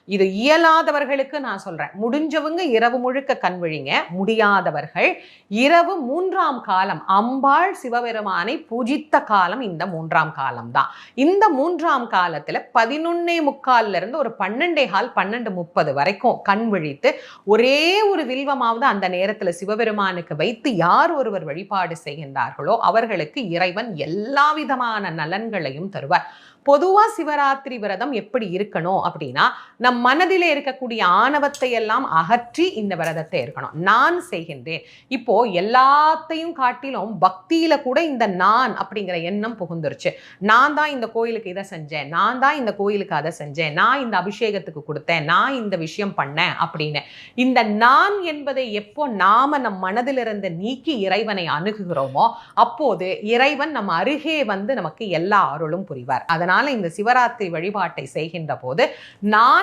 இது இயலாதவர்களுக்கு நான் சொல்றேன், முடிஞ்சவங்க இரவு முழுக்க கண் விழிங்க, முடியாதவர்கள் இரவு 3ஆம் காலம் அம்பாள் சிவபெருமானை பூஜித்த காலம் இந்த 3ஆம் காலம் தான். இந்த 3ஆம் காலத்துல 11:45 இருந்து ஒரு 12:15 12:30 வரைக்கும் கண் விழித்து ஒரே ஒரு வில்வமாவது அந்த நேரத்துல சிவபெருமானுக்கு வைத்து யார் ஒருவர் வழிபாடு செய்கின்றார்களோ அவர்களுக்கு இறைவன் எல்லா விதமான நலன்களையும் தருவார். பொதுவா சிவராத்திரி விரதம் எப்படி இருக்கணும் அப்படின்னா, நம் மனதிலே இருக்கக்கூடிய ஆணவத்தை எல்லாம் அகற்றி இந்த விரதத்தை இருக்கணும். நான் செய்கின்றேன். இப்போ எல்லாத்தையும் காட்டிலும் பக்தியில கூட இந்த நான் அப்படிங்கிற எண்ணம் புகுந்துருச்சு. நான் தான் இந்த கோயிலுக்கு இதை செஞ்சேன், நான் தான் இந்த கோயிலுக்கு அதை செஞ்சேன், நான் இந்த அபிஷேகத்துக்கு கொடுத்தேன், நான் இந்த விஷயம் பண்ணேன் அப்படின்னு. இந்த நான் என்பதை எப்போ நாம நம் மனதிலிருந்து நீக்கி இறைவனை அணுகுகிறோமோ அப்போது இறைவன் நம் அருகே வந்து நமக்கு எல்லா அருளும் புரிவார். அதனால இந்த சிவராத்திரி வழிபாட்டை செய்கின்ற போது நான்